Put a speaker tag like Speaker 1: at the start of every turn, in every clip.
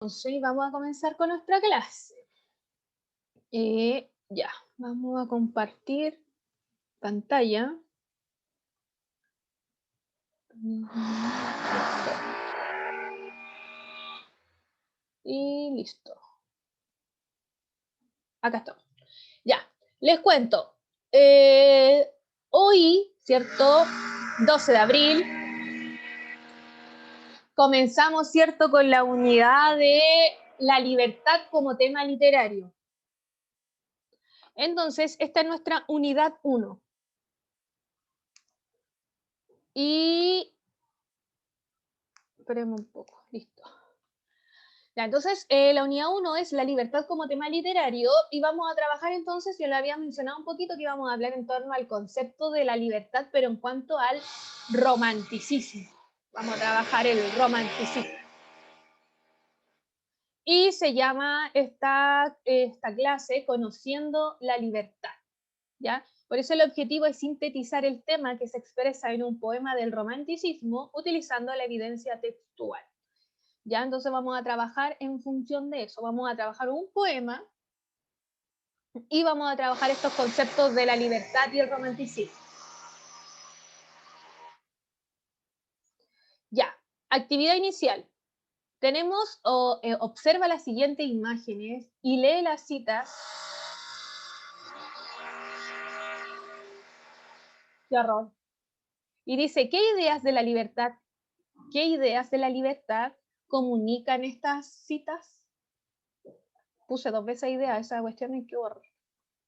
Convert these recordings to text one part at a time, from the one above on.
Speaker 1: Entonces vamos a comenzar con nuestra clase. Ya, vamos a compartir pantalla. Y listo. Acá estamos. Ya, les cuento. Hoy, ¿cierto? 12 de abril. Comenzamos, ¿cierto? Con la unidad de la libertad como tema literario. Entonces, esta es nuestra unidad 1. Y... esperemos un poco, listo. Ya, entonces, la unidad 1 es la libertad como tema literario y vamos a trabajar entonces, yo lo había mencionado un poquito, que íbamos a hablar en torno al concepto de la libertad, pero en cuanto al romanticismo. Vamos a trabajar el romanticismo. Y se llama esta clase Conociendo la libertad, ¿ya? Por eso el objetivo es sintetizar el tema que se expresa en un poema del romanticismo utilizando la evidencia textual. ¿Ya? Entonces vamos a trabajar en función de eso. Vamos a trabajar un poema y vamos a trabajar estos conceptos de la libertad y el romanticismo. Ya, actividad inicial. Tenemos, observa las siguientes imágenes y lee las citas. Qué horror. Y dice, ¿qué ideas de la libertad comunican estas citas? Puse 2 veces idea, esa cuestión y qué horror.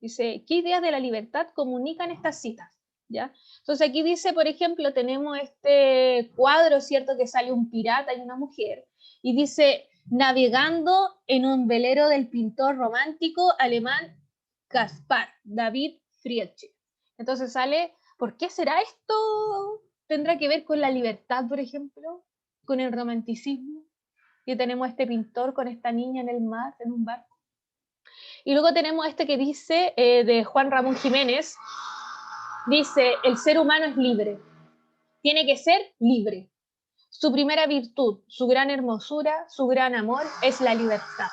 Speaker 1: Dice, ¿qué ideas de la libertad comunican estas citas? ¿Ya? Entonces aquí dice, por ejemplo, tenemos este cuadro, ¿cierto? Que sale un pirata y una mujer, y dice, navegando en un velero del pintor romántico alemán Caspar David Friedrich. Entonces sale, ¿por qué será esto? ¿Tendrá que ver con la libertad, por ejemplo? ¿Con el romanticismo? Y tenemos este pintor con esta niña en el mar, en un barco. Y luego tenemos este que dice, de Juan Ramón Jiménez, dice, el ser humano es libre, tiene que ser libre. Su primera virtud, su gran hermosura, su gran amor es la libertad.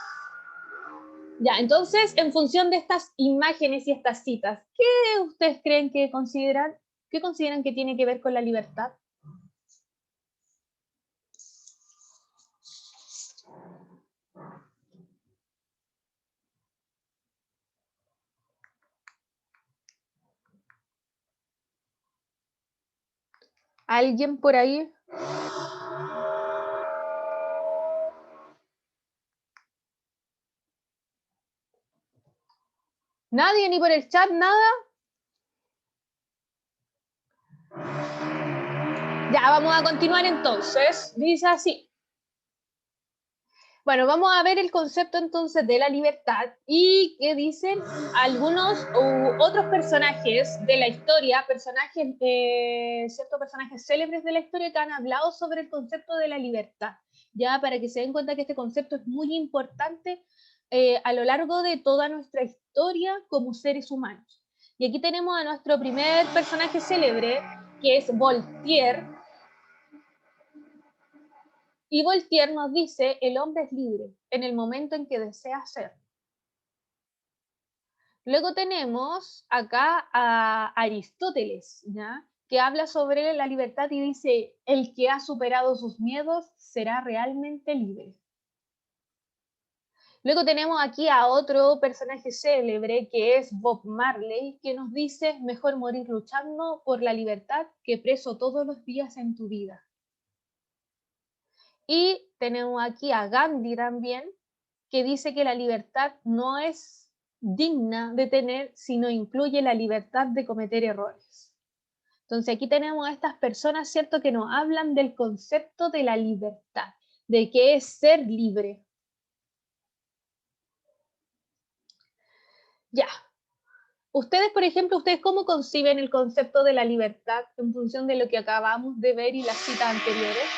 Speaker 1: Ya, entonces, en función de estas imágenes y estas citas, ¿qué ustedes creen que consideran? ¿Qué consideran que tiene que ver con la libertad? ¿Alguien por ahí? ¿Nadie ni por el chat, nada? Ya, vamos a continuar entonces. Dice así. Bueno, vamos a ver el concepto entonces de la libertad y qué dicen algunos u otros personajes de la historia, ciertos personajes célebres de la historia que han hablado sobre el concepto de la libertad, ya para que se den cuenta que este concepto es muy importante a lo largo de toda nuestra historia como seres humanos. Y aquí tenemos a nuestro primer personaje célebre, que es Voltaire. Y Voltaire nos dice, el hombre es libre en el momento en que desea ser. Luego tenemos acá a Aristóteles, ¿ya? Que habla sobre la libertad y dice, el que ha superado sus miedos será realmente libre. Luego tenemos aquí a otro personaje célebre que es Bob Marley, que nos dice, mejor morir luchando por la libertad que preso todos los días en tu vida. Y tenemos aquí a Gandhi también, que dice que la libertad no es digna de tener, sino incluye la libertad de cometer errores. Entonces aquí tenemos a estas personas, ¿cierto?, que nos hablan del concepto de la libertad, de qué es ser libre. Ya. Ustedes, por ejemplo, ¿ustedes cómo conciben el concepto de la libertad en función de lo que acabamos de ver y las citas anteriores?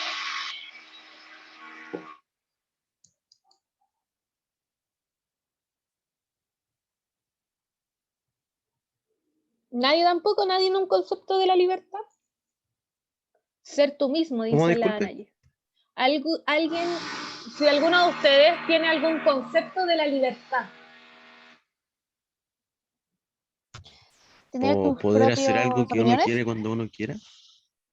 Speaker 1: ¿Nadie tampoco? ¿Nadie en un concepto de la libertad? Ser tú mismo,
Speaker 2: ¿Cómo,
Speaker 1: dice la
Speaker 2: disculpe?
Speaker 1: Anaya. ¿Alguien si alguno de ustedes tiene algún concepto de la libertad.
Speaker 2: ¿Tener tus
Speaker 3: poder hacer algo
Speaker 2: propias
Speaker 3: que uno
Speaker 2: opiniones?
Speaker 3: quiere cuando uno quiera.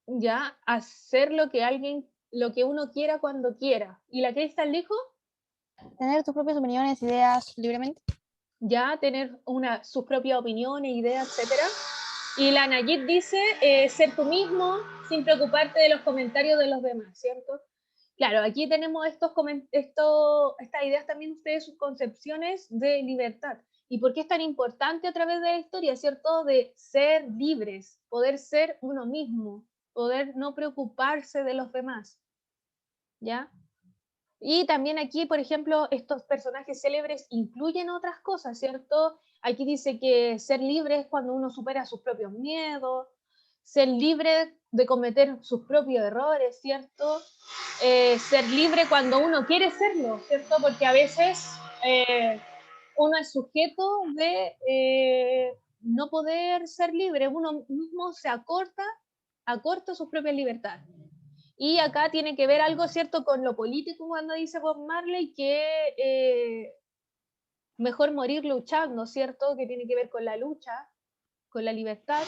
Speaker 1: Ya, hacer lo que uno quiera cuando quiera. ¿Y la Cristal dijo?
Speaker 2: Tener tus propias opiniones, ideas libremente.
Speaker 1: Ya, tener sus propias opiniones, ideas, etcétera. Y la Nayib dice, ser tú mismo sin preocuparte de los comentarios de los demás, ¿cierto? Claro, aquí tenemos estas ideas también ustedes, sus concepciones de libertad. ¿Y por qué es tan importante a través de la historia, cierto? De ser libres, poder ser uno mismo, poder no preocuparse de los demás, ¿ya? Y también aquí, por ejemplo, estos personajes célebres incluyen otras cosas, ¿cierto? Aquí dice que ser libre es cuando uno supera sus propios miedos, ser libre de cometer sus propios errores, ¿cierto? Ser libre cuando uno quiere serlo, ¿cierto? Porque a veces uno es sujeto de no poder ser libre, uno mismo se acorta sus propias libertades. Y acá tiene que ver algo, ¿cierto?, con lo político cuando dice Bob Marley que mejor morir luchando, ¿cierto?, que tiene que ver con la lucha, con la libertad,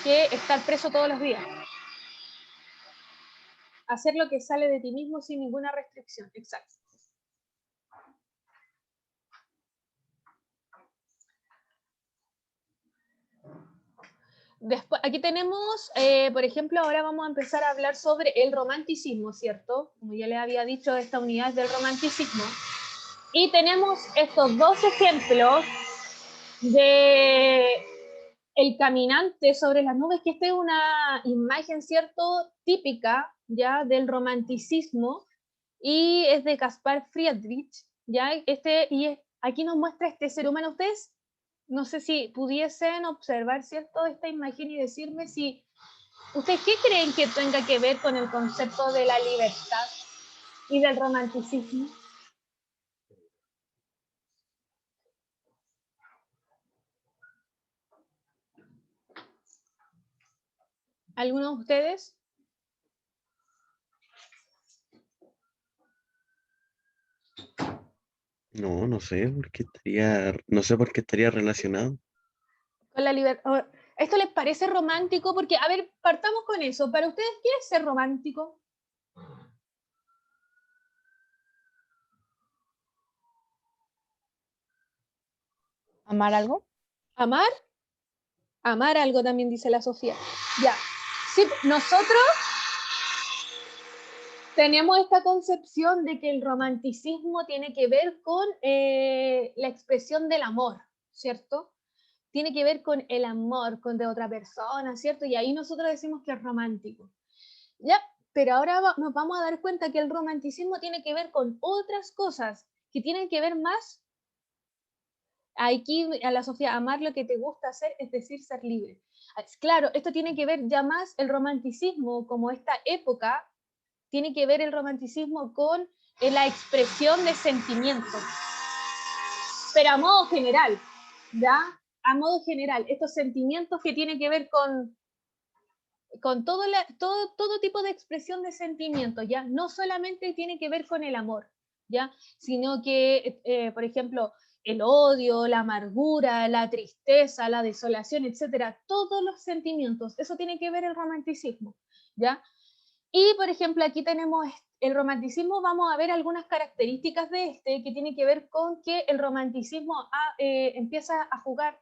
Speaker 1: que estar preso todos los días. Hacer lo que sale de ti mismo sin ninguna restricción, exacto. Después, aquí tenemos, por ejemplo, ahora vamos a empezar a hablar sobre el romanticismo, ¿cierto? Como ya les había dicho, esta unidad del romanticismo. Y tenemos estos dos ejemplos de el caminante sobre las nubes, que esta es una imagen, ¿cierto?, típica, ¿ya?, del romanticismo, y es de Caspar Friedrich, ¿ya? Aquí nos muestra este ser humano. Ustedes, no sé si pudiesen observar, ¿cierto?, esta imagen y decirme si, ¿ustedes qué creen que tenga que ver con el concepto de la libertad y del romanticismo? ¿Algunos de ustedes?
Speaker 3: No, no sé no sé por qué estaría relacionado.
Speaker 1: Con la libertad. ¿Esto les parece romántico? Porque, a ver, partamos con eso. Para ustedes, ¿qué es ser romántico?
Speaker 2: ¿Amar algo?
Speaker 1: ¿Amar? Amar algo también dice la Sofía. Ya. Sí, nosotros tenemos esta concepción de que el romanticismo tiene que ver con la expresión del amor, ¿cierto? Tiene que ver con el amor, con de otra persona, ¿cierto? Y ahí nosotros decimos que es romántico. Ya, pero ahora nos vamos a dar cuenta que el romanticismo tiene que ver con otras cosas que tienen que ver más. Aquí a la Sofía, amar lo que te gusta hacer, es decir, ser libre. Claro, esto tiene que ver ya más el romanticismo, como esta época, tiene que ver el romanticismo con la expresión de sentimientos. Pero a modo general, ¿ya? A modo general, estos sentimientos que tienen que ver con todo tipo de expresión de sentimientos, ¿ya? No solamente tiene que ver con el amor, ¿ya? Sino que, por ejemplo, el odio, la amargura, la tristeza, la desolación, etcétera, todos los sentimientos, eso tiene que ver el romanticismo, ¿ya? Y, por ejemplo, aquí tenemos el romanticismo, vamos a ver algunas características de que tiene que ver con que el romanticismo empieza a jugar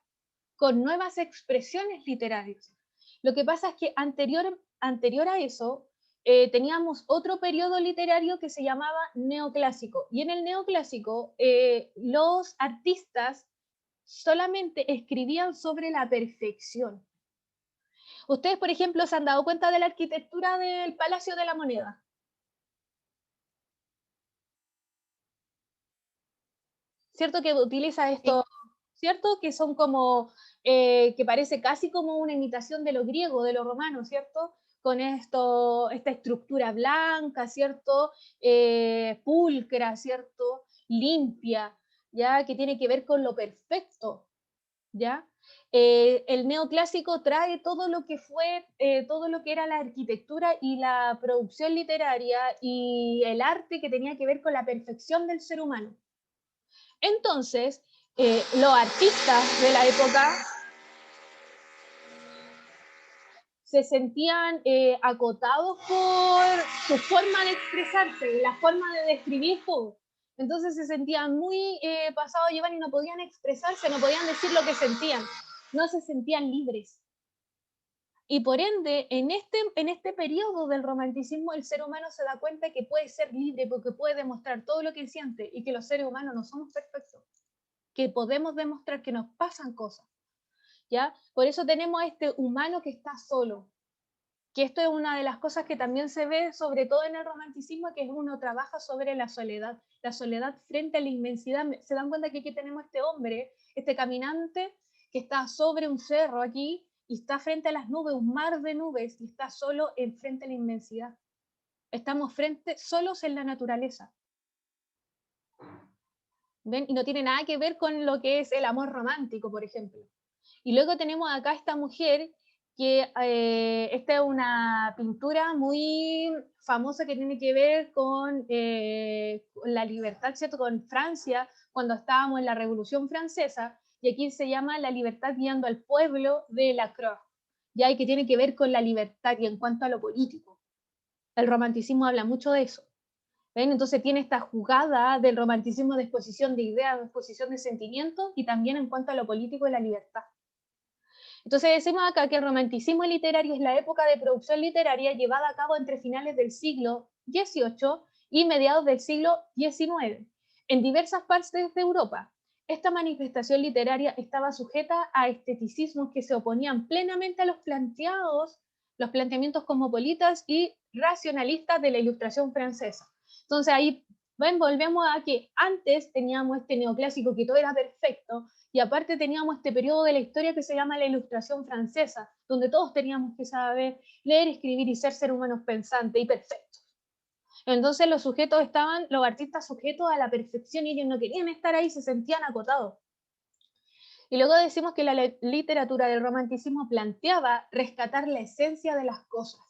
Speaker 1: con nuevas expresiones literarias. Lo que pasa es que anterior a eso, teníamos otro periodo literario que se llamaba neoclásico. Y en el neoclásico, los artistas solamente escribían sobre la perfección. Ustedes, por ejemplo, se han dado cuenta de la arquitectura del Palacio de la Moneda. ¿Cierto que utiliza esto? ¿Cierto? Que son como, que parece casi como una imitación de lo griego, de lo romano, ¿cierto? Con esta estructura blanca, ¿cierto? Pulcra, ¿cierto? Limpia, ¿ya? Que tiene que ver con lo perfecto, ¿ya? El neoclásico trae todo lo que fue, todo lo que era la arquitectura y la producción literaria y el arte que tenía que ver con la perfección del ser humano. Entonces, los artistas de la época se sentían acotados por su forma de expresarse, la forma de describir todo. Entonces se sentían muy pasados a llevar y no podían expresarse, no podían decir lo que sentían, no se sentían libres. Y por ende, en este periodo del romanticismo, el ser humano se da cuenta que puede ser libre porque puede demostrar todo lo que siente y que los seres humanos no somos perfectos, que podemos demostrar que nos pasan cosas, ¿ya? Por eso tenemos a este humano que está solo, que esto es una de las cosas que también se ve, sobre todo en el romanticismo, que uno trabaja sobre la soledad frente a la inmensidad. Se dan cuenta que aquí tenemos este hombre, este caminante, que está sobre un cerro aquí, y está frente a las nubes, un mar de nubes, y está solo frente a la inmensidad. Estamos solos en la naturaleza. ¿Ven? Y no tiene nada que ver con lo que es el amor romántico, por ejemplo. Y luego tenemos acá esta mujer que esta es una pintura muy famosa que tiene que ver con la libertad, ¿cierto? Con Francia, cuando estábamos en la Revolución Francesa, y aquí se llama La libertad guiando al pueblo de Lacroix, ya, y que tiene que ver con la libertad y en cuanto a lo político. El romanticismo habla mucho de eso. ¿Ven? Entonces tiene esta jugada del romanticismo de exposición de ideas, de exposición de sentimientos, y también en cuanto a lo político y la libertad. Entonces decimos acá que el romanticismo literario es la época de producción literaria llevada a cabo entre finales del siglo XVIII y mediados del siglo XIX, en diversas partes de Europa. Esta manifestación literaria estaba sujeta a esteticismos que se oponían plenamente a los planteamientos cosmopolitas y racionalistas de la Ilustración francesa. Entonces ahí volvemos a que antes teníamos este neoclásico que todo era perfecto, y aparte teníamos este periodo de la historia que se llama la Ilustración francesa, donde todos teníamos que saber leer, escribir y ser seres humanos pensantes y perfectos. Entonces los artistas sujetos a la perfección, y ellos no querían estar ahí, se sentían acotados. Y luego decimos que la literatura del romanticismo planteaba rescatar la esencia de las cosas.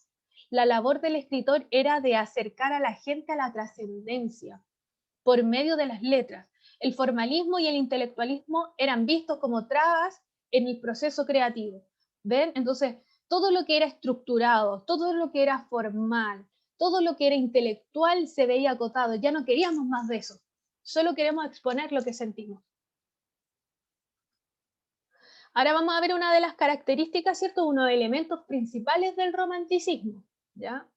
Speaker 1: La labor del escritor era de acercar a la gente a la trascendencia por medio de las letras. El formalismo y el intelectualismo eran vistos como trabas en el proceso creativo. ¿Ven? Entonces, todo lo que era estructurado, todo lo que era formal, todo lo que era intelectual se veía acotado. Ya no queríamos más de eso. Solo queremos exponer lo que sentimos. Ahora vamos a ver una de las características, ¿cierto? Uno de los elementos principales del romanticismo, ¿ya?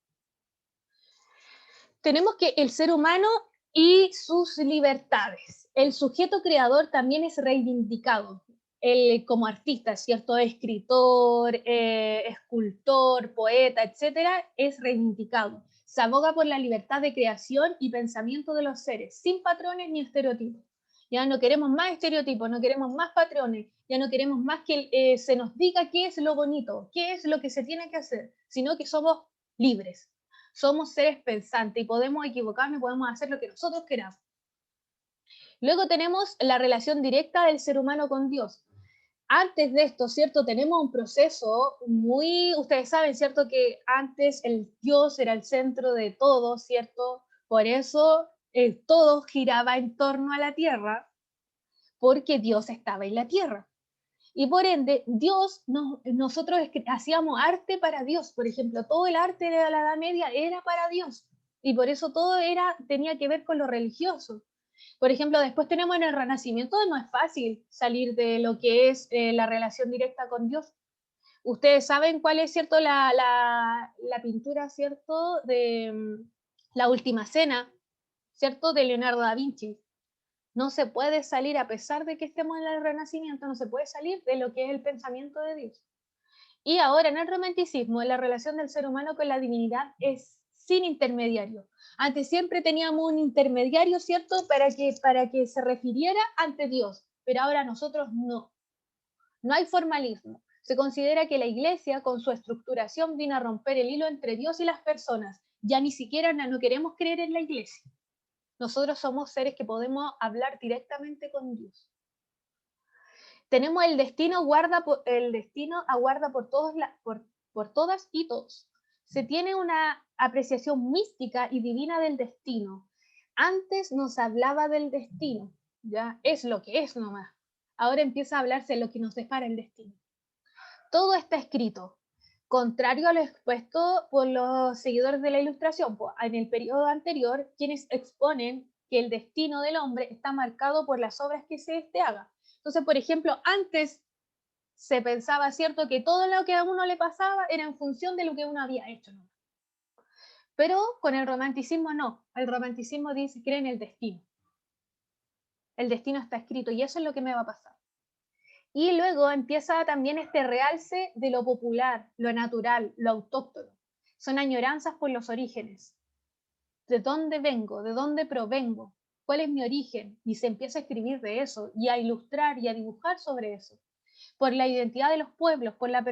Speaker 1: Tenemos que el ser humano y sus libertades. El sujeto creador también es reivindicado. Él como artista, ¿cierto? Escritor, escultor, poeta, etcétera, es reivindicado. Se aboga por la libertad de creación y pensamiento de los seres, sin patrones ni estereotipos. Ya no queremos más estereotipos, no queremos más patrones, ya no queremos más que se nos diga qué es lo bonito, qué es lo que se tiene que hacer, sino que somos libres. Somos seres pensantes y podemos equivocarnos y podemos hacer lo que nosotros queramos. Luego tenemos la relación directa del ser humano con Dios. Antes de esto, ¿cierto? Tenemos un proceso ustedes saben, ¿cierto? Que antes el Dios era el centro de todo, ¿cierto? Por eso todo giraba en torno a la tierra, porque Dios estaba en la tierra. Y por ende, nosotros hacíamos arte para Dios. Por ejemplo, todo el arte de la Edad Media era para Dios. Y por eso todo tenía que ver con lo religioso. Por ejemplo, después tenemos en el Renacimiento, no es fácil salir de lo que es la relación directa con Dios. Ustedes saben cuál es, ¿cierto? La pintura, ¿cierto? De La Última Cena, ¿cierto? De Leonardo da Vinci. No se puede salir, a pesar de que estemos en el Renacimiento, no se puede salir de lo que es el pensamiento de Dios. Y ahora en el romanticismo, la relación del ser humano con la divinidad es sin intermediario. Antes siempre teníamos un intermediario, ¿cierto? Para que se refiriera ante Dios, pero ahora nosotros no. No hay formalismo. Se considera que la Iglesia, con su estructuración, vino a romper el hilo entre Dios y las personas. Ya ni siquiera no queremos creer en la Iglesia. Nosotros somos seres que podemos hablar directamente con Dios. Tenemos el destino aguarda por todas y todos. Se tiene una apreciación mística y divina del destino. Antes nos hablaba del destino, ya es lo que es nomás. Ahora empieza a hablarse de lo que nos depara el destino. Todo está escrito, contrario a lo expuesto por los seguidores de la Ilustración. Pues, en el periodo anterior, quienes exponen que el destino del hombre está marcado por las obras que se haga. Entonces, por ejemplo, antes se pensaba, ¿cierto?, que todo lo que a uno le pasaba era en función de lo que uno había hecho, ¿no? Pero con el romanticismo no. El romanticismo dice, cree en el destino. El destino está escrito y eso es lo que me va a pasar. Y luego empieza también este realce de lo popular, lo natural, lo autóctono. Son añoranzas por los orígenes. ¿De dónde vengo? ¿De dónde provengo? ¿Cuál es mi origen? Y se empieza a escribir de eso y a ilustrar y a dibujar sobre eso. Por la identidad de los pueblos, por la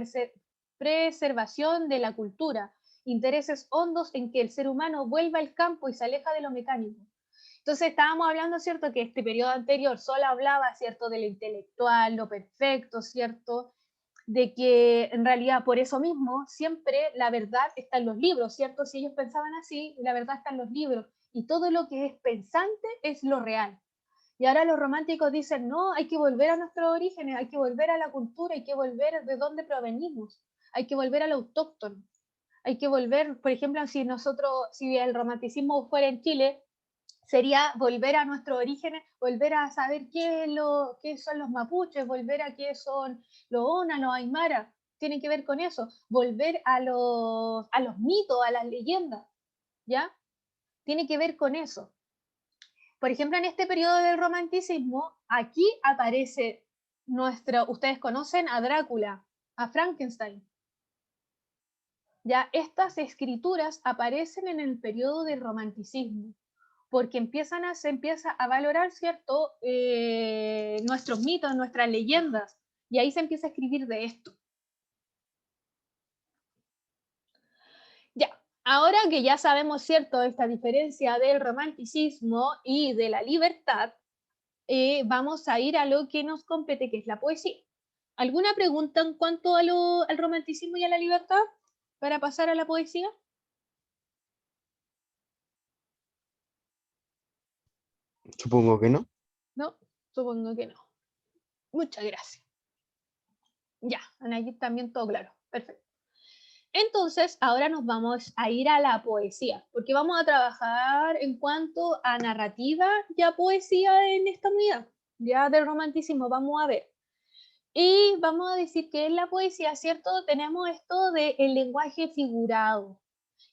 Speaker 1: preservación de la cultura, intereses hondos en que el ser humano vuelva al campo y se aleja de lo mecánico. Entonces estábamos hablando, ¿cierto?, que este periodo anterior solo hablaba, ¿cierto?, de lo intelectual, lo perfecto, ¿cierto?, de que en realidad por eso mismo siempre la verdad está en los libros, ¿cierto? Si ellos pensaban así, la verdad está en los libros y todo lo que es pensante es lo real. Y ahora los románticos dicen, no, hay que volver a nuestros orígenes, hay que volver a la cultura, hay que volver de dónde provenimos, hay que volver al autóctono, hay que volver, por ejemplo, si el romanticismo fuera en Chile, sería volver a nuestros orígenes, volver a saber qué son los mapuches, volver a qué son los ona, los aymara, tienen que ver con eso, volver a los mitos, a las leyendas, ¿ya? Tiene que ver con eso. Por ejemplo, en este periodo del romanticismo, aquí aparece ustedes conocen a Drácula, a Frankenstein. Ya estas escrituras aparecen en el periodo del romanticismo, porque se empieza a valorar, ¿cierto?, nuestros mitos, nuestras leyendas, y ahí se empieza a escribir de esto. Ya, ahora que ya sabemos, ¿cierto?, esta diferencia del romanticismo y de la libertad, vamos a ir a lo que nos compete, que es la poesía. ¿Alguna pregunta en cuanto al romanticismo y a la libertad para pasar a la poesía?
Speaker 3: Supongo que no.
Speaker 1: No, supongo que no. Muchas gracias. Ya, aquí también todo claro. Perfecto. Entonces, ahora nos vamos a ir a la poesía, porque vamos a trabajar en cuanto a narrativa y a poesía en esta unidad. Ya del romanticismo vamos a ver. Y vamos a decir que en la poesía, ¿cierto? Tenemos esto del lenguaje figurado,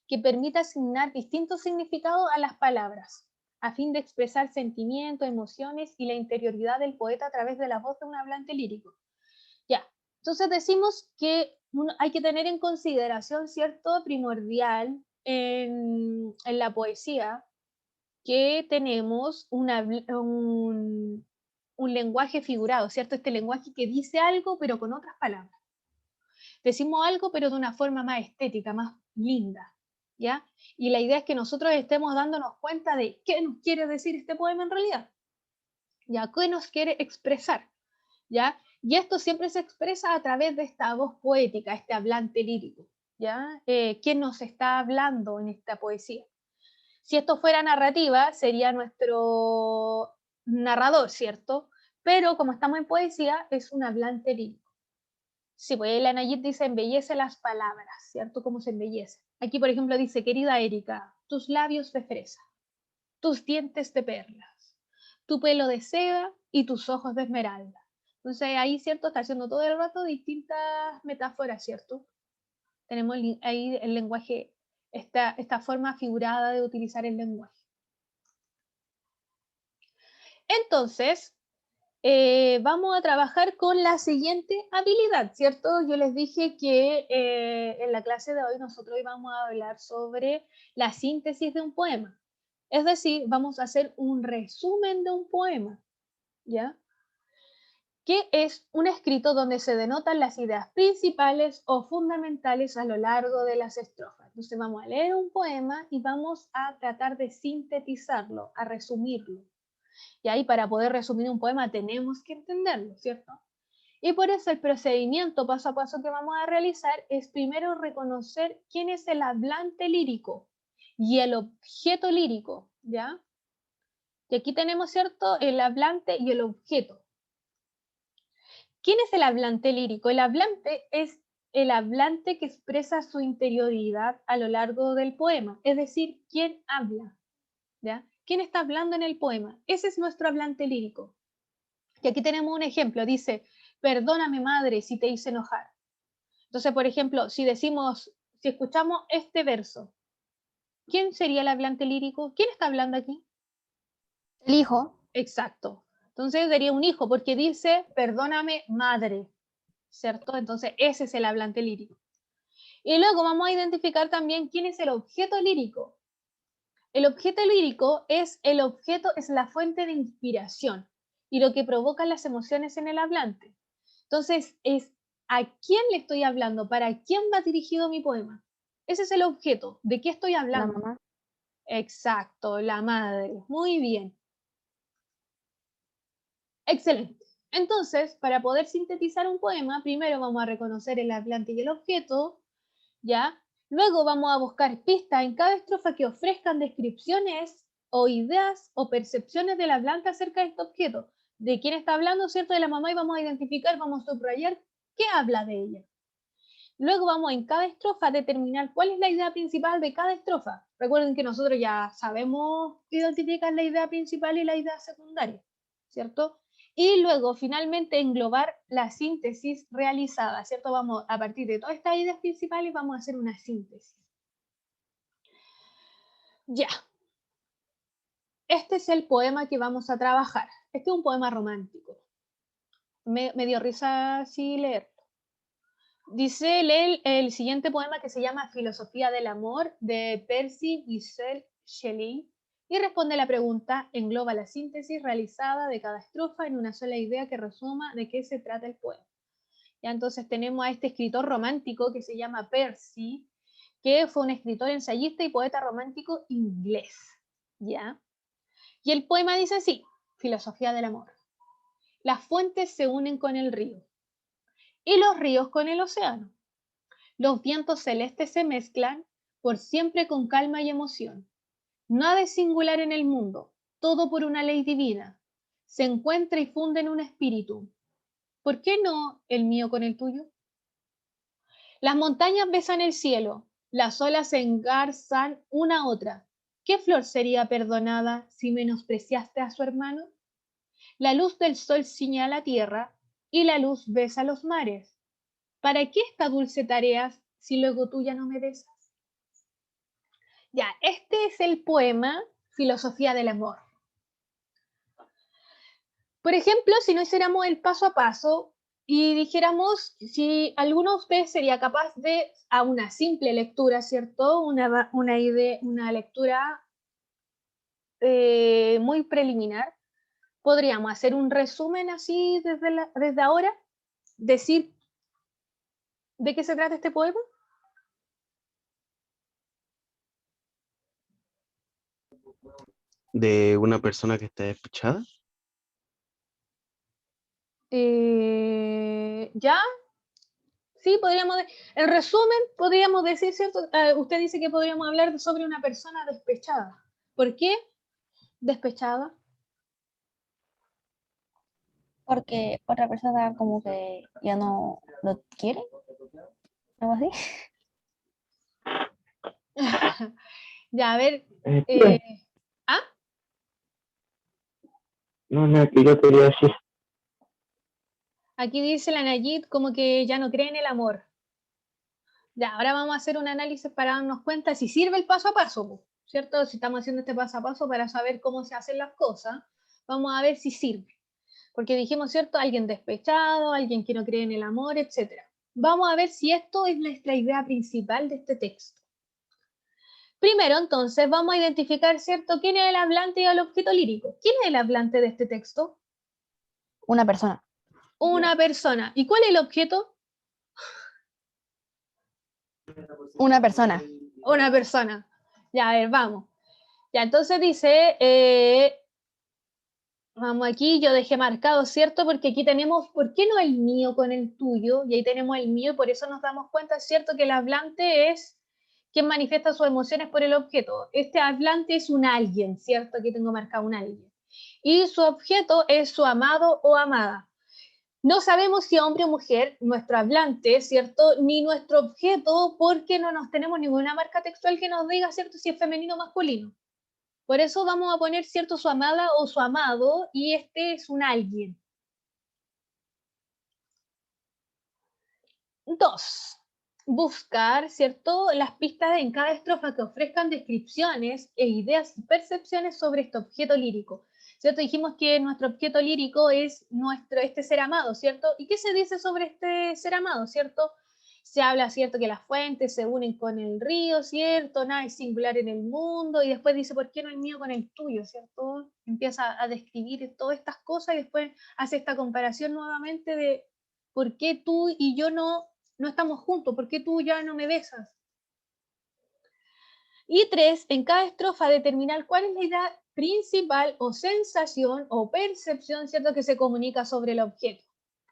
Speaker 1: que permite asignar distintos significados a las palabras, a fin de expresar sentimientos, emociones y la interioridad del poeta a través de la voz de un hablante lírico. Ya, entonces decimos que hay que tener en consideración, ¿cierto?, primordial en la poesía, que tenemos un lenguaje figurado, ¿cierto? Este lenguaje que dice algo, pero con otras palabras. Decimos algo, pero de una forma más estética, más linda, ¿ya? Y la idea es que nosotros estemos dándonos cuenta de qué nos quiere decir este poema en realidad, ¿ya? ¿Qué nos quiere expresar? ¿Ya? Y esto siempre se expresa a través de esta voz poética, este hablante lírico, ¿ya? ¿Quién nos está hablando en esta poesía? Si esto fuera narrativa, sería nuestro narrador, ¿cierto? Pero como estamos en poesía, es un hablante lírico. Sí, pues el Anayit dice, embellece las palabras, ¿cierto? ¿Cómo se embellece? Aquí, por ejemplo, dice, querida Erika, tus labios de fresa, tus dientes de perlas, tu pelo de seda y tus ojos de esmeralda. Entonces ahí, ¿cierto? Está haciendo todo el rato distintas metáforas, ¿cierto? Tenemos ahí el lenguaje, esta forma figurada de utilizar el lenguaje. Entonces, vamos a trabajar con la siguiente habilidad, ¿cierto? Yo les dije que en la clase de hoy nosotros íbamos a hablar sobre la síntesis de un poema. Es decir, vamos a hacer un resumen de un poema, ¿ya? Que es un escrito donde se denotan las ideas principales o fundamentales a lo largo de las estrofas. Entonces vamos a leer un poema y vamos a tratar de sintetizarlo, a resumirlo. Y ahí para poder resumir un poema tenemos que entenderlo, ¿cierto? Y por eso el procedimiento paso a paso que vamos a realizar es primero reconocer quién es el hablante lírico y el objeto lírico, ¿ya? Y aquí tenemos, ¿cierto?, el hablante y el objeto. ¿Quién es el hablante lírico? El hablante es el hablante que expresa su interioridad a lo largo del poema, es decir, quién habla, ¿ya? ¿Quién está hablando en el poema? Ese es nuestro hablante lírico. Y aquí tenemos un ejemplo, dice, perdóname madre si te hice enojar. Entonces, por ejemplo, si escuchamos este verso, ¿quién sería el hablante lírico? ¿Quién está hablando aquí?
Speaker 2: El hijo.
Speaker 1: Exacto. Entonces sería un hijo, porque dice, perdóname madre, ¿cierto? Entonces ese es el hablante lírico. Y luego vamos a identificar también quién es el objeto lírico. El objeto lírico es la fuente de inspiración y lo que provoca las emociones en el hablante. Entonces, es a quién le estoy hablando, para quién va dirigido mi poema. Ese es el objeto, ¿de qué estoy
Speaker 2: La
Speaker 1: hablando?
Speaker 2: mamá.
Speaker 1: Exacto, la madre. Muy bien. Excelente. Entonces, para poder sintetizar un poema, primero vamos a reconocer el hablante y el objeto, ¿ya? Luego vamos a buscar pistas en cada estrofa que ofrezcan descripciones o ideas o percepciones del hablante acerca de este objeto. De quién está hablando, ¿cierto? De la mamá, y vamos a identificar, vamos a subrayar qué habla de ella. Luego vamos en cada estrofa a determinar cuál es la idea principal de cada estrofa. Recuerden que nosotros ya sabemos identificar la idea principal y la idea secundaria, ¿cierto? Y luego finalmente englobar la síntesis realizada, ¿cierto? Vamos a partir de todas estas ideas principales vamos a hacer una síntesis. Ya. Este es el poema que vamos a trabajar. Este es un poema romántico. Me dio risa así leerlo. Dice el siguiente poema que se llama Filosofía del Amor de Percy Bysshe Shelley y responde a la pregunta, engloba la síntesis realizada de cada estrofa en una sola idea que resuma de qué se trata el poema. Ya entonces tenemos a este escritor romántico que se llama Percy, que fue un escritor, ensayista y poeta romántico inglés. ¿Ya? Y el poema dice así, Filosofía del Amor. Las fuentes se unen con el río y los ríos con el océano. Los vientos celestes se mezclan por siempre con calma y emoción. Nada es singular en el mundo, todo por una ley divina. Se encuentra y funde en un espíritu. ¿Por qué no el mío con el tuyo? Las montañas besan el cielo, las olas se engarzan una a otra. ¿Qué flor sería perdonada si menospreciaste a su hermano? La luz del sol ciñe a la tierra y la luz besa los mares. ¿Para qué esta dulce tarea si luego tú ya no me besas? Ya, este es el poema Filosofía del Amor. Por ejemplo, si no hiciéramos el paso a paso y dijéramos si alguno de ustedes sería capaz de, a una simple lectura, ¿cierto? Una idea, una lectura muy preliminar, podríamos hacer un resumen así desde ahora, decir de qué se trata este poema.
Speaker 3: De una persona que está despechada.
Speaker 1: ¿Ya? Sí, el resumen podríamos decir, ¿cierto? Usted dice que podríamos hablar sobre una persona despechada. ¿Por qué despechada?
Speaker 2: Porque otra persona como que ya no lo quiere. Algo así.
Speaker 1: Ya, a ver.
Speaker 4: Tía,
Speaker 1: ¿Ah?
Speaker 4: no, que yo quería decir,
Speaker 1: Aquí dice la Nayit como que ya no cree en el amor. Ya, ahora vamos a hacer un análisis para darnos cuenta si sirve el paso a paso, ¿cierto? Si estamos haciendo este paso a paso para saber cómo se hacen las cosas, vamos a ver si sirve. Porque dijimos, ¿cierto? Alguien despechado, alguien que no cree en el amor, etc. Vamos a ver si esto es nuestra idea principal de este texto. Primero, entonces, vamos a identificar, ¿cierto? ¿Quién es el hablante y el objeto lírico? ¿Quién es el hablante de este texto?
Speaker 2: Una persona.
Speaker 1: Una persona. ¿Y cuál es el objeto?
Speaker 2: Una persona.
Speaker 1: Una persona. Ya, a ver, vamos. Ya, entonces dice, Vamos aquí, yo dejé marcado, ¿cierto? Porque aquí tenemos, ¿por qué no el mío con el tuyo? Y ahí tenemos el mío y por eso nos damos cuenta, ¿cierto? Que el hablante es quien manifiesta sus emociones por el objeto. Este hablante es un alguien, ¿cierto? Aquí tengo marcado un alguien. Y su objeto es su amado o amada. No sabemos si hombre o mujer, nuestro hablante, ¿cierto? Ni nuestro objeto, porque no nos tenemos ninguna marca textual que nos diga, ¿cierto? Si es femenino o masculino. Por eso vamos a poner, ¿cierto? Su amada o su amado, y este es un alguien. 2. Buscar, ¿cierto? Las pistas en cada estrofa que ofrezcan descripciones e ideas y percepciones sobre este objeto lírico. ¿Cierto? Dijimos que nuestro objeto lírico es este ser amado, ¿cierto? ¿Y qué se dice sobre este ser amado, ¿cierto? Se habla, ¿cierto? Que las fuentes se unen con el río, ¿cierto? Nada es singular en el mundo, y después dice, ¿por qué no el mío con el tuyo, ¿cierto? Empieza a describir todas estas cosas y después hace esta comparación nuevamente de por qué tú y yo no estamos juntos, ¿por qué tú ya no me besas? Y 3, en cada estrofa determinar cuál es la idea principal o sensación o percepción, ¿cierto?, que se comunica sobre el objeto.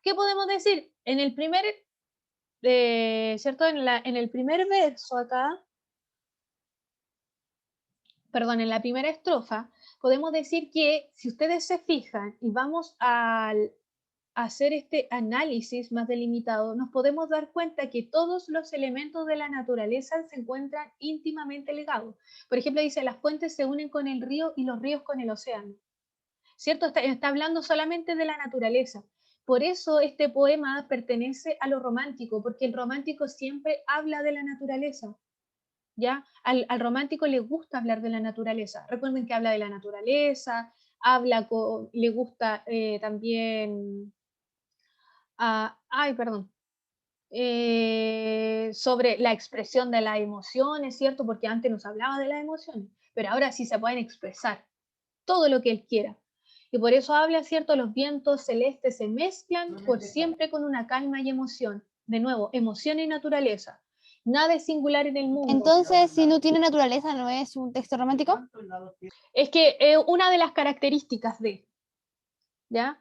Speaker 1: ¿Qué podemos decir? En el primer, ¿cierto? En el primer verso acá, perdón, en la primera estrofa, podemos decir que si ustedes se fijan y vamos al hacer este análisis más delimitado, nos podemos dar cuenta que todos los elementos de la naturaleza se encuentran íntimamente ligados. Por ejemplo, dice, las fuentes se unen con el río y los ríos con el océano. ¿Cierto? Está hablando solamente de la naturaleza. Por eso este poema pertenece a lo romántico, porque el romántico siempre habla de la naturaleza. ¿Ya? Al romántico le gusta hablar de la naturaleza. Recuerden que habla de la naturaleza, le gusta también perdón, sobre la expresión de las emociones, ¿cierto? Porque antes nos hablaba de las emociones, pero ahora sí se pueden expresar todo lo que él quiera. Y por eso habla, ¿cierto? Los vientos celestes se mezclan por siempre con una calma y emoción. De nuevo, emoción y naturaleza. Nada es singular en el mundo.
Speaker 2: Entonces, si no tiene naturaleza, ¿no es un texto romántico?
Speaker 1: Es que una de las características ¿ya?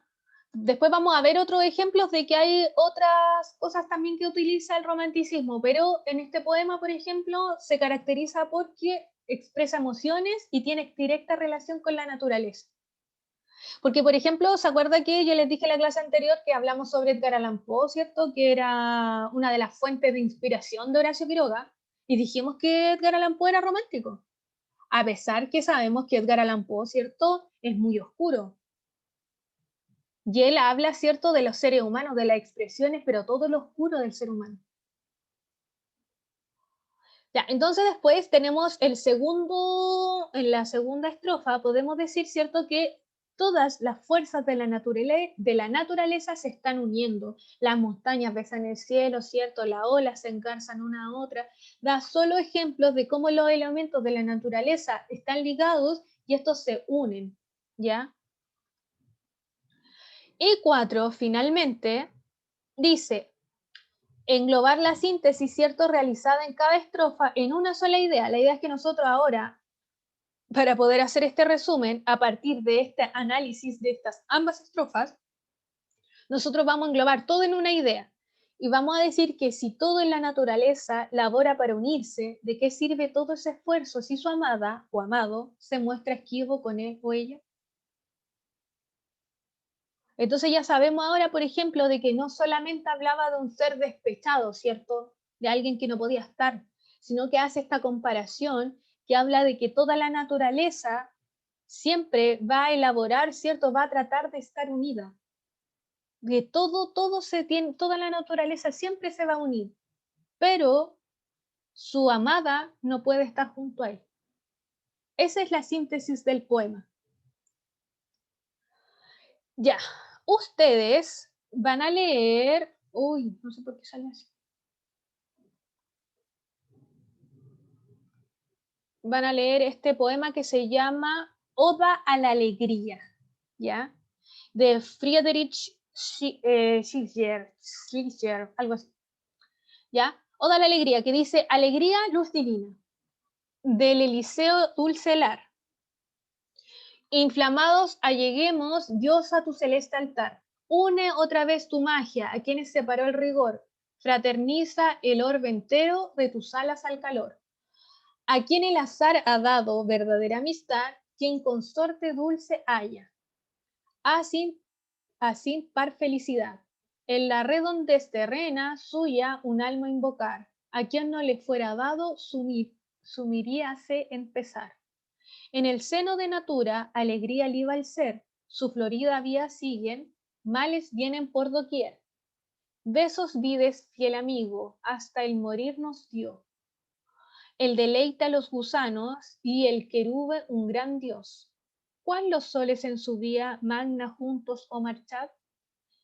Speaker 1: Después vamos a ver otros ejemplos de que hay otras cosas también que utiliza el romanticismo, pero en este poema, por ejemplo, se caracteriza porque expresa emociones y tiene directa relación con la naturaleza. Porque, por ejemplo, ¿se acuerda que yo les dije en la clase anterior que hablamos sobre Edgar Allan Poe, ¿cierto? Que era una de las fuentes de inspiración de Horacio Quiroga, y dijimos que Edgar Allan Poe era romántico, a pesar que sabemos que Edgar Allan Poe, ¿cierto? Es muy oscuro. Y él habla, ¿cierto?, de los seres humanos, de las expresiones, pero todo lo oscuro del ser humano. Ya, entonces después tenemos en la segunda estrofa, podemos decir, ¿cierto?, que todas las fuerzas de la naturaleza se están uniendo. Las montañas besan el cielo, ¿cierto? Las olas se engarzan una a otra. Da solo ejemplos de cómo los elementos de la naturaleza están ligados y estos se unen, ¿ya? Y 4, finalmente, dice, englobar la síntesis, ¿cierto?, realizada en cada estrofa en una sola idea. La idea es que nosotros ahora, para poder hacer este resumen, a partir de este análisis de estas ambas estrofas, nosotros vamos a englobar todo en una idea. Y vamos a decir que si todo en la naturaleza labora para unirse, ¿de qué sirve todo ese esfuerzo si su amada o amado se muestra esquivo con él o ella? Entonces ya sabemos ahora, por ejemplo, de que no solamente hablaba de un ser despechado, ¿cierto? De alguien que no podía estar, sino que hace esta comparación que habla de que toda la naturaleza siempre va a elaborar, ¿cierto? Va a tratar de estar unida. De toda la naturaleza siempre se va a unir, pero su amada no puede estar junto a él. Esa es la síntesis del poema. Ya, ustedes van a leer, no sé por qué sale así. Van a leer este poema que se llama Oda a la Alegría, ¿ya? De Friedrich Schiller, algo así, ¿ya? Oda a la Alegría, que dice, Alegría, luz divina, del Eliseo Dulcelar. Inflamados alleguemos, Dios, a tu celeste altar. Une otra vez tu magia a quienes separó el rigor. Fraterniza el orbe entero de tus alas al calor. A quien el azar ha dado verdadera amistad, quien consorte dulce haya. Así par felicidad. En la redondez terrena suya un alma invocar. A quien no le fuera dado sumiríase en pesar. En el seno de natura alegría liba el ser, su florida vía siguen, males vienen por doquier. Besos vides, fiel amigo, hasta el morir nos dio. El deleita a los gusanos y el querube un gran Dios. ¿Cuán los soles en su vía magna juntos o marchad?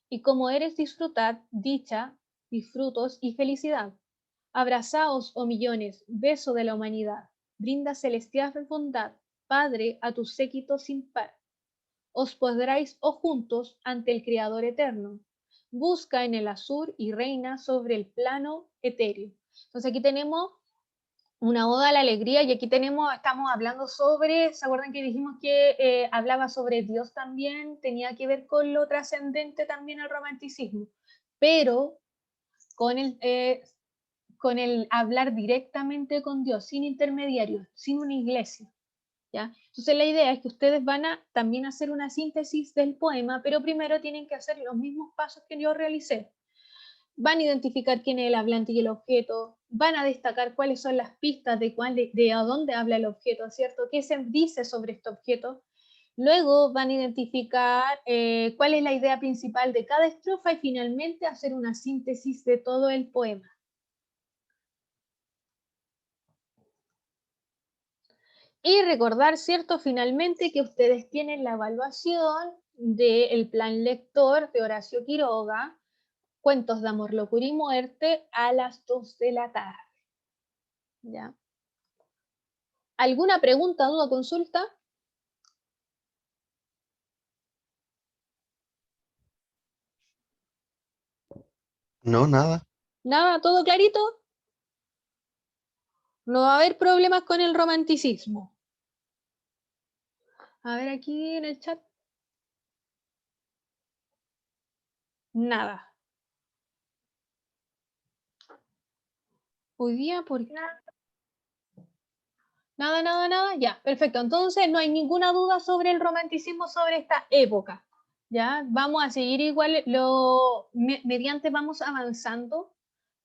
Speaker 1: Y como eres disfrutad, dicha, disfrutos y felicidad. Abrazaos, oh millones, beso de la humanidad, brinda celestial bondad, Padre, a tu séquito sin par. Os podráis, oh juntos, ante el Creador eterno. Busca en el azur y reina sobre el plano etéreo. Entonces aquí tenemos una oda a la alegría y aquí estamos hablando sobre, ¿se acuerdan que dijimos que hablaba sobre Dios también? Tenía que ver con lo trascendente también el romanticismo, pero con el hablar directamente con Dios, sin intermediarios, sin una iglesia. ¿Ya? Entonces la idea es que ustedes van a también hacer una síntesis del poema, pero primero tienen que hacer los mismos pasos que yo realicé. Van a identificar quién es el hablante y el objeto, van a destacar cuáles son las pistas de a dónde habla el objeto, ¿cierto? ¿Qué se dice sobre este objeto? Luego van a identificar cuál es la idea principal de cada estrofa y finalmente hacer una síntesis de todo el poema. Y recordar, ¿cierto? Finalmente que ustedes tienen la evaluación del plan lector de Horacio Quiroga, Cuentos de amor, locura y muerte, a las 2 de la tarde. ¿Ya? ¿Alguna pregunta, duda, consulta?
Speaker 3: No, nada.
Speaker 1: ¿Nada? ¿Todo clarito? No va a haber problemas con el romanticismo. A ver aquí en el chat. Nada. Hoy día, ¿por qué? Nada. Ya, perfecto. Entonces no hay ninguna duda sobre el romanticismo, sobre esta época. Ya, vamos a seguir igual, mediante vamos avanzando.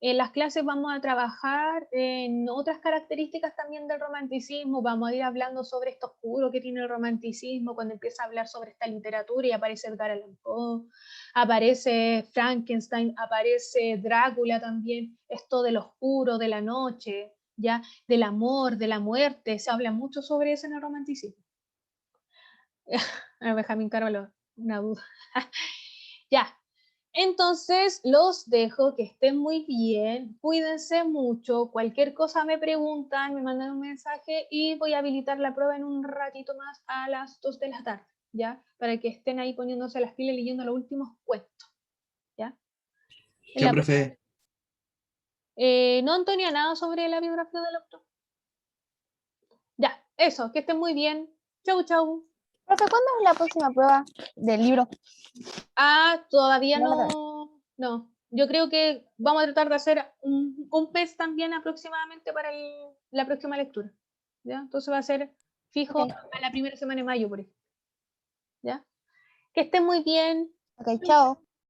Speaker 1: En las clases vamos a trabajar en otras características también del romanticismo. Vamos a ir hablando sobre esto oscuro que tiene el romanticismo, cuando empieza a hablar sobre esta literatura y aparece Edgar Allan Poe, aparece Frankenstein, aparece Drácula también, esto del oscuro, de la noche, ¿ya? Del amor, de la muerte, se habla mucho sobre eso en el romanticismo. Benjamín Carvalho, una duda. Ya, entonces los dejo, que estén muy bien, cuídense mucho, cualquier cosa me preguntan, me mandan un mensaje y voy a habilitar la prueba en un ratito más a las 2 de la tarde, ¿ya? Para que estén ahí poniéndose las pilas leyendo los últimos cuentos, ¿ya?
Speaker 3: ¿Qué, profe?
Speaker 1: No, Antonia, nada sobre la biografía del autor. Ya, eso, que estén muy bien. Chau, chau.
Speaker 2: Profe, ¿cuándo es la próxima prueba del libro?
Speaker 1: Todavía
Speaker 2: No la
Speaker 1: no. No, yo creo que vamos a tratar de hacer un mes también aproximadamente para la próxima lectura. ¿Ya? Entonces va a ser fijo
Speaker 2: Ok.
Speaker 1: a la primera semana de mayo, por ejemplo. ¿Ya? Que estén muy bien.
Speaker 2: Ok, chao.